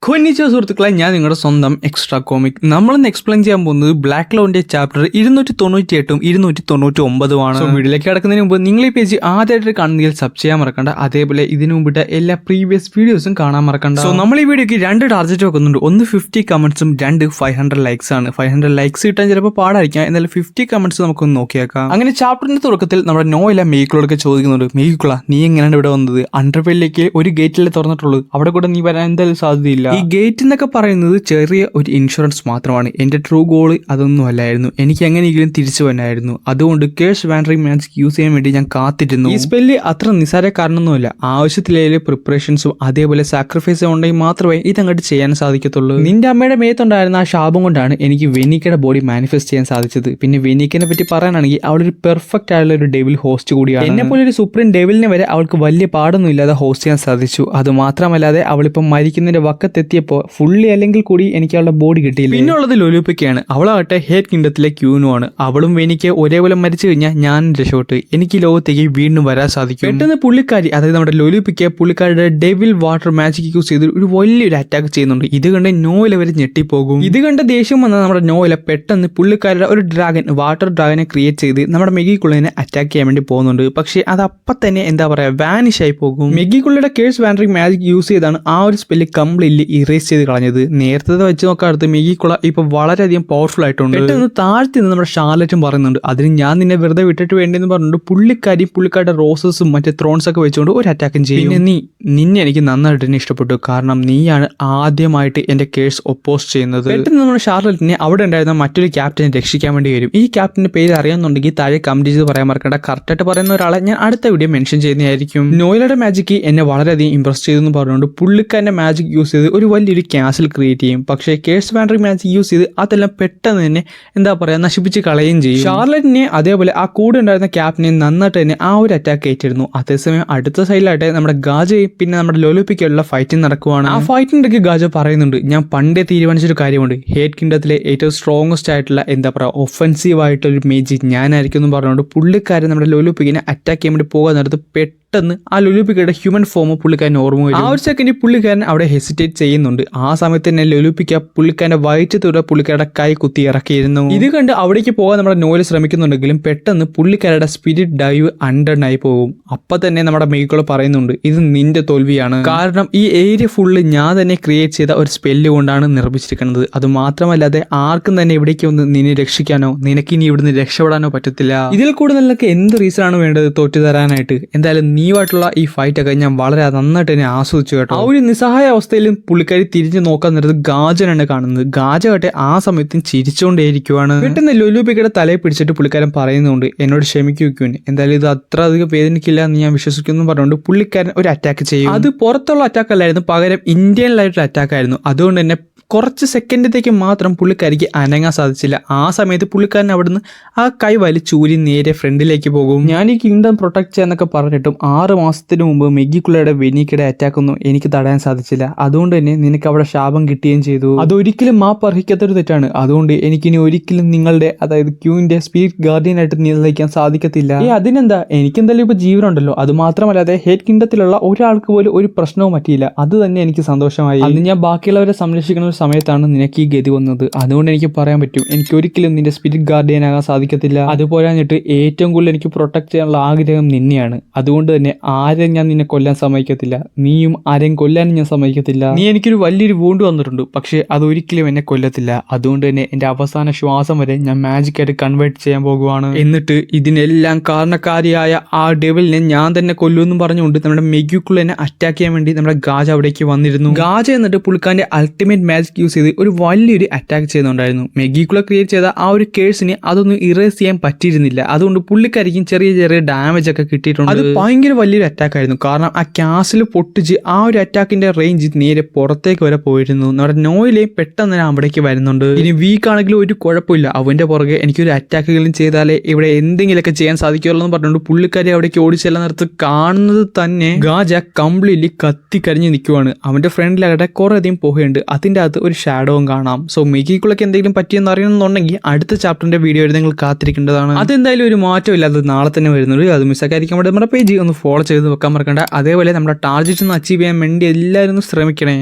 കൊന്നിച്ച സുഹൃത്തുക്കളെ, ഞാൻ നിങ്ങളുടെ സ്വന്തം എക്സ്ട്രാ കോമിക്. നമ്മളിന്ന് എക്സ്പ്ലെയിൻ ചെയ്യാൻ പോകുന്നത് ബ്ലാക്ക് ക്ലൗഡിന്റെ ചാപ്റ്റർ 298ഉം 299ഉമാണ്. വീഡിയോയിലേക്ക് കിടക്കുന്നതിന് മുമ്പ് നിങ്ങൾ ഈ പേജ് ആദ്യമായിട്ട് കാണുന്നതിൽ സബ് ചെയ്യാൻ മറക്കണ്ട. അതേപോലെ ഇതിനു മുമ്പിട്ട് എല്ലാ പ്രീവിയസ് വീഡിയോസും കാണാൻ മറക്കണ്ട. സോ നമ്മൾ ഈ വീഡിയോക്ക് 2 ടാർഗറ്റ് വെക്കുന്നുണ്ട്. ഒന്ന് 50 കമന്റ്സും 2 500 ലൈക്സ് ആണ്. 500 ലൈക്സ് കിട്ടാൻ ചിലപ്പോൾ പാടായിരിക്കാം, എന്നാലും 50 കമന്റ്സ് നമുക്കൊന്ന് നോക്കിയേക്കാം. അങ്ങനെ ചാപ്റ്ററിന്റെ തുടക്കത്തിൽ നമ്മുടെ നോയില മേക്കിളോടൊക്കെ ചോദിക്കുന്നുണ്ട്, മേക്കിള നീ എങ്ങനെയാണ് ഇവിടെ വന്നത്? അണ്ടർവെല്ലിലേക്ക് ഒരു ഗേറ്റിലെ തുറന്നിട്ടുള്ളൂ, അവിടെ കൂടെ നീ വരാൻ എന്തായാലും സാധ്യതയില്ല. ഈ ഗേറ്റ് എന്നൊക്കെ പറയുന്നത് ചെറിയ ഒരു ഇൻഷുറൻസ് മാത്രമാണ്. എന്റെ ട്രൂ ഗോൾ അതൊന്നും അല്ലായിരുന്നു. എനിക്ക് എങ്ങനെയെങ്കിലും തിരിച്ചു വന്നായിരുന്നു. അതുകൊണ്ട് കേഴ്സ് വാൻഡറിംഗ് മാജിക് യൂസ് ചെയ്യാൻ വേണ്ടി ഞാൻ കാത്തിരുന്നു. ഈ സ്പെല്ല് അത്ര നിസ്സാര കാരണമൊന്നുമല്ല. ആവശ്യത്തിലെ പ്രിപ്പറേഷൻസും അതേപോലെ സാക്രിഫൈസും ഉണ്ടെങ്കിൽ മാത്രമേ ഇതങ്ങോട്ട് ചെയ്യാൻ സാധിക്കത്തുള്ളൂ. നിന്റെ അമ്മയുടെ മേത്തുണ്ടായിരുന്ന ആ ശാപം കൊണ്ടാണ് എനിക്ക് വെനീക്കയുടെ ബോഡി മാനിഫെസ്റ്റ് ചെയ്യാൻ സാധിച്ചത്. പിന്നെ വെനീക്കനെ പറ്റി പറയാനാണെങ്കിൽ അവളൊരു പെർഫെക്റ്റ് ആയുള്ള ഒരു ഡെവിൽ ഹോസ്റ്റ് കൂടിയാണ്. എന്നെ പോലെ ഒരു സുപ്രീം ഡെവിലിനെ വരെ അവൾക്ക് വലിയ പാടൊന്നും ഇല്ലാതെ ഹോസ്റ്റ് ചെയ്യാൻ സാധിച്ചു. അത് മാത്രമല്ലാതെ അവളിപ്പം മരിക്കുന്നതിന്റെ വക്കത്തെത്തിയപ്പോൾ ഫുള്ളി അല്ലെങ്കിൽ കൂടി എനിക്ക് അവളുടെ ബോഡി കിട്ടിയില്ല. പിന്നുള്ളത് ലൊലൂപ്പിക്കയാണ്. അവളാകട്ടെ ഹേറ്റ് കിങ്ഡത്തിലെ ക്യൂനുമാണ്. അവളും വെനിക്ക് ഒരേപോലെ മരിച്ചു കഴിഞ്ഞാൽ ഞാൻ രക്ഷപ്പെട്ട് എനിക്ക് ഈ ലോകത്തേക്ക് വീണ്ടും വരാൻ സാധിക്കും. പെട്ടെന്ന് പുള്ളിക്കാരി, അതായത് നമ്മുടെ ലൊലൂപ്പിക്ക പുള്ളിക്കാരുടെ ഡെവിൽ വാട്ടർ മാജിക് യൂസ് ചെയ്ത് ഒരു വലിയൊരു അറ്റാക്ക് ചെയ്യുന്നുണ്ട്. ഇത് കണ്ട് നോയില വരെ ഞെട്ടിപ്പോകും. ഇത് കണ്ട് ദേഷ്യം വന്ന നമ്മുടെ നോയില പെട്ടെന്ന് പുള്ളിക്കാരുടെ ഒരു ഡ്രാഗൺ, വാട്ടർ ഡ്രാഗനെ ക്രിയേറ്റ് ചെയ്ത് നമ്മുടെ മെഗിക്കുള്ളിനെ അറ്റാക്ക് ചെയ്യാൻ വേണ്ടി പോകുന്നുണ്ട്. പക്ഷേ അത് അപ്പം തന്നെ എന്താ പറയാ വാനിഷ് ആയി പോകും. മെഗിക്കുള്ളിയുടെ കേഴ്സ് വാൻഡറിംഗ് മാജിക് യൂസ് ചെയ്താണ് ആ ഒരു സ്പെല്ല് കംപ്ലീറ്റ്ലി ഇറേസ് ചെയ്ത് കളഞ്ഞത്. നേരത്തെ വെച്ച് നോക്കാത്ത മെഗിക്കുള്ള ഇപ്പൊ വളരെയധികം പവർഫുൾ ആയിട്ടുണ്ട്. പെട്ടെന്ന് താഴ്ത്തി നിന്ന് നമ്മുടെ ഷാർലറ്റും പറയുന്നുണ്ട്, അതിന് ഞാൻ നിന്നെ വെറുതെ വിട്ടിട്ട് വേണ്ടെന്ന് പറഞ്ഞിട്ട് പുള്ളിക്കാരുടെ റോസസും മറ്റേ ത്രോൺസ് ഒക്കെ വെച്ചുകൊണ്ട് ഒരു അറ്റാക്കും ചെയ്യും. പിന്നെ നിന്നെ എനിക്ക് നന്നായിട്ട് തന്നെ ഇഷ്ടപ്പെട്ടു, കാരണം നീയാണ് ആദ്യമായിട്ട് എന്റെ കേഴ്സ് ഒപ്പോസ് ചെയ്യുന്നത്. പെട്ടെന്ന് നമ്മുടെ ഷാർലറ്റിനെ അവിടെ ഉണ്ടായിരുന്ന മറ്റൊരു ക്യാപ്റ്റനെ രക്ഷിക്കാൻ വേണ്ടി വരും. ഈ ക്യാപ്റ്റന്റെ പേര് അറിയാമെന്നുണ്ടെങ്കിൽ താഴെ കമന്റ് ചെയ്ത് പറയാൻ മറക്കണ്ട. കറക്റ്റായിട്ട് പറയുന്ന ഒരാളെ ഞാൻ അടുത്ത വീഡിയോ മെൻഷൻ ചെയ്യുന്നതായിരിക്കും. നോയിലയുടെ മാജിക് എന്നെ വളരെയധികം ഇംപ്രസ് ചെയ്തെന്ന് പറഞ്ഞുകൊണ്ട് പുള്ളിക്കാരന്റെ മാജിക് യൂസ് ചെയ്ത് ഒരു വലിയൊരു ക്യാസിൽ ക്രിയേറ്റ് ചെയ്യും. പക്ഷേ കേഴ്സ് വാൻഡറിംഗ് മാജിക് യൂസ് ചെയ്ത് അതെല്ലാം പെട്ടെന്ന് തന്നെ എന്താ പറയാ നശിപ്പിച്ച് കളയുകയും ചെയ്യും. ഷാർലറ്റിനെ അതേപോലെ ആ കൂടെ ഉണ്ടായിരുന്ന ക്യാപ്റ്റനെ നന്നായിട്ട് തന്നെ ആ ഒരു അറ്റാക്ക് ഏറ്റിരുന്നു. അതേസമയം അടുത്ത സൈഡിലായിട്ട് നമ്മുടെ ഗാജയും പിന്നെ നമ്മുടെ ലോലോപ്പിക്കുള്ള ഫൈറ്റിംഗ് നടക്കുവാണ്. ആ ഫൈറ്റിംഗ് ഗാജ പറയുന്നുണ്ട്, ഞാൻ പണ്ടേ തീരുമാനിച്ചൊരു കാര്യമുണ്ട്, ഹേറ്റ് കിങ്ഡത്തിലെ ഏറ്റവും സ്ട്രോങ്സ്റ്റ് ആയിട്ടുള്ള എന്താ പറയുക ഒഫൻസീവ് ആയിട്ടൊരു മേജ് ഞാനായിരിക്കും എന്ന് പറഞ്ഞുകൊണ്ട് പുള്ളിക്കാരൻ നമ്മുടെ ലോലോപ്പിക്കിനെ അറ്റാക്ക് ചെയ്യാൻ വേണ്ടി പോകാൻ നേരത്ത് പെട്ടെന്ന് ആ ലൊലൂപ്പിക്കയുടെ ഹ്യൂമൻ ഫോം പുള്ളിക്കാരൻ ഓർമ്മ വരും. ആ ഒരു സെക്കൻഡിൽ പുള്ളിക്കാരൻ അവിടെ ഹെസിറ്റേറ്റ് ചെയ്യുന്നുണ്ട്. ആ സമയത്ത് തന്നെ ലൊലൂപ്പിക്ക പുള്ളിക്കാരന്റെ വയറ്റത്തൂടെ പുള്ളിക്കാരുടെ കൈ കുത്തി ഇറക്കിയിരുന്നു. ഇത് കണ്ട് അവിടേക്ക് പോകാൻ നമ്മുടെ നോയില് ശ്രമിക്കുന്നുണ്ടെങ്കിലും പെട്ടെന്ന് പുള്ളിക്കാരുടെ സ്പിരിറ്റ് ഡൈവ് അണ്ടർനായി പോകും. അപ്പൊ തന്നെ നമ്മുടെ മെയ്ക്കുകൾ പറയുന്നുണ്ട്, ഇത് നിന്റെ തോൽവിയാണ്, കാരണം ഈ ഏരിയ ഫുള്ള് ഞാൻ തന്നെ ക്രിയേറ്റ് ചെയ്ത ഒരു സ്പെല്ല് കൊണ്ടാണ് നിർമ്മിച്ചിരിക്കുന്നത്. അത് മാത്രമല്ലാതെ ആർക്കും തന്നെ ഇവിടേക്ക് വന്ന് നിന്നെ രക്ഷിക്കാനോ നിനക്ക് ഇനി ഇവിടുന്ന് രക്ഷപ്പെടാനോ പറ്റത്തില്ല. ഇതിൽ കൂടുതൽ നിനക്ക് എന്ത് റീസൺ ആണ് വേണ്ടത് തോറ്റു തരാനായിട്ട്? എന്തായാലും നീയുമായിട്ടുള്ള ഈ ഫൈറ്റ് ഒക്കെ ഞാൻ വളരെ നന്നായിട്ട് തന്നെ ആസ്വദിച്ചു കേട്ടോ. ആ ഒരു നിസ്സഹായ അവസ്ഥയിലും പുള്ളിക്കാരി തിരിഞ്ഞു നോക്കാൻ നേരത്ത് ഗാജനാണ് കാണുന്നത്. ഗാജ കേട്ടെ ആ സമയത്തും ചിരിച്ചുകൊണ്ടേയിരിക്കുവാണ്. പെട്ടെന്ന് ലൊലൂപ്പിക്കയുടെ തലയെ പിടിച്ചിട്ട് പുള്ളിക്കാരൻ പറയുന്നുണ്ട്, എന്നോട് ക്ഷമിക്കുകയും എന്തായാലും ഇത് അത്ര അധികം വേദനിക്കില്ല എന്ന് ഞാൻ വിശ്വസിക്കുന്നു പറഞ്ഞുകൊണ്ട് പുള്ളിക്കാരൻ ഒരു അറ്റാക്ക് ചെയ്യും. അത് പുറത്തുള്ള അറ്റാക്ക് അല്ലായിരുന്നു, പകരം ഇന്ത്യനിലായിട്ടുള്ള അറ്റാക്ക് ആയിരുന്നു. അതുകൊണ്ട് തന്നെ കുറച്ച് സെക്കൻഡത്തേക്ക് മാത്രം പുള്ളിക്കാരിക്ക് അനങ്ങാൻ സാധിച്ചില്ല. ആ സമയത്ത് പുള്ളിക്കാരൻ അവിടുന്ന് ആ കൈ വലിച്ചൂരി നേരെ ഫ്രണ്ടിലേക്ക് പോകും. ഞാൻ ഈ കിങ്ഡം പ്രൊട്ടക്ട് ചെയ്യാന്നൊക്കെ പറഞ്ഞിട്ടും 6 മാസത്തിന് മുമ്പ് മെഗിക്കുള്ളയുടെ വെനീക്കയുടെ അറ്റാക്ക് ഒന്നും എനിക്ക് തടയാൻ സാധിച്ചില്ല. അതുകൊണ്ട് തന്നെ നിനക്ക് അവിടെ ശാപം കിട്ടുകയും ചെയ്തു. അതൊരിക്കലും മാപ്പ് അർഹിക്കാത്തൊരു തെറ്റാണ്. അതുകൊണ്ട് എനിക്കിനി ഒരിക്കലും നിങ്ങളുടെ അതായത് ക്യൂവിന്റെ സ്പിരിറ്റ് ഗാർഡിയൻ ആയിട്ട് നിലനിൽക്കാൻ സാധിക്കത്തില്ല. അതിനെന്താ, എനിക്കെന്തായാലും ഇപ്പൊ ജീവനുണ്ടല്ലോ. അത് മാത്രമല്ലാതെ ഹേറ്റ് കിങ്ഡത്തിലുള്ള ഒരാൾക്ക് പോലും ഒരു പ്രശ്നവും പറ്റിയില്ല. അത് തന്നെ എനിക്ക് സന്തോഷമായി. അന്ന് ഞാൻ ബാക്കിയുള്ളവരെ സംരക്ഷിക്കുന്ന സമയത്താണ് നിനക്ക് ഈ ഗതി വന്നത്. അതുകൊണ്ട് എനിക്ക് പറയാൻ പറ്റും, എനിക്ക് ഒരിക്കലും നിന്റെ സ്പിരിറ്റ് ഗാർഡിയൻ ആകാൻ സാധിക്കത്തില്ല. അതുപോരാഞ്ഞിട്ട് ഏറ്റവും കൂടുതൽ എനിക്ക് പ്രൊട്ടക്ട് ചെയ്യാനുള്ള ആഗ്രഹം നിന്നെയാണ്. അതുകൊണ്ട് തന്നെ ആരെയും ഞാൻ നിന്നെ കൊല്ലാൻ സമ്മതിക്കത്തില്ല, നീയും ആരെയും കൊല്ലാനും ഞാൻ സമ്മതിക്കത്തില്ല. നീ എനിക്കൊരു വലിയൊരു വൂണ്ട് വന്നിട്ടുണ്ട്, പക്ഷെ അതൊരിക്കലും എന്നെ കൊല്ലത്തില്ല. അതുകൊണ്ട് തന്നെ എന്റെ അവസാന ശ്വാസം വരെ ഞാൻ മാജിക്കായിട്ട് കൺവേർട്ട് ചെയ്യാൻ പോകുവാണ്. എന്നിട്ട് ഇതിനെല്ലാം കാരണക്കാരിയായ ആ ഡെവിലിനെ ഞാൻ തന്നെ കൊല്ലുമെന്നും പറഞ്ഞുകൊണ്ട് നമ്മുടെ മെഗ്യുക്കുള്ളനെ അറ്റാക്ക് ചെയ്യാൻ വേണ്ടി നമ്മുടെ ഗാജ അവിടേക്ക് വന്നിരുന്നു. ഗാജ എന്നിട്ട് പുള്ളിക്കാരന്റെ അൾട്ടിമേറ്റ് മാജിക് യൂസ് ചെയ്ത് ഒരു വലിയൊരു അറ്റാക്ക് ചെയ്യുന്നുണ്ടായിരുന്നു. മെഗിക്കുള്ള ക്രിയേറ്റ് ചെയ്ത ആ ഒരു കേഴ്സിനെ അതൊന്നും ഇറേസ് ചെയ്യാൻ പറ്റിയിരുന്നില്ല. അതുകൊണ്ട് പുള്ളിക്കാരിക്കും ചെറിയ ചെറിയ ഡാമേജ് ഒക്കെ കിട്ടിയിട്ടുണ്ട്. അത് ഭയങ്കര വലിയൊരു അറ്റാക്ക് ആയിരുന്നു, കാരണം ആ ക്യാസിൽ പൊട്ടിച്ച് ആ ഒരു അറ്റാക്കിന്റെ റേഞ്ച് നേരെ പുറത്തേക്ക് വരെ പോയിരുന്നു. നമ്മുടെ നോയിലെ പെട്ടെന്ന് തന്നെ അവിടേക്ക് വരുന്നുണ്ട്. ഇനി വീക്ക് ആണെങ്കിലും ഒരു കുഴപ്പമില്ല, അവന്റെ പുറകെ എനിക്കൊരു അറ്റാക്കുകളും ചെയ്താലേ ഇവിടെ എന്തെങ്കിലുമൊക്കെ ചെയ്യാൻ സാധിക്കുള്ളൂ എന്ന് പറഞ്ഞുകൊണ്ട് പുള്ളിക്കാരി അവിടേക്ക് ഓടിച്ചെല്ലാം നേരത്ത് കാണുന്നത് തന്നെ ഗാജ കംപ്ലീറ്റ്ലി കത്തിക്കരിഞ്ഞ് നിൽക്കുവാണ്. അവന്റെ ഫ്രണ്ടിലാകട്ടെ കുറെ അധികം പുകയുണ്ട്, അതിന്റെ അകത്ത് ഒരു ഷാഡോവും കാണാം. സോ മെഗിക്കുള്ളൊക്കെ എന്തെങ്കിലും പറ്റിയെന്ന് അറിയണമെന്നുണ്ടെങ്കിൽ അടുത്ത ചാപ്റ്ററിന്റെ വീഡിയോ നിങ്ങൾ കാത്തിരിക്കേണ്ടതാണ്. അതെന്തായാലും ഒരു മാറ്റമില്ല, അത് നാളെ തന്നെ വരുന്നുണ്ട്. അത് മിസ്സാക്കാതിരിക്കാൻ വേണ്ടി നമ്മുടെ പേജ് ഒന്ന് ഫോളോ ചെയ്ത് വെക്കാൻ മറക്കണ്ട. അതേപോലെ നമ്മുടെ ടാർഗറ്റ് ഒന്ന് അച്ചീവ് ചെയ്യാൻ വേണ്ടി എല്ലാവരും ശ്രമിക്കണേ.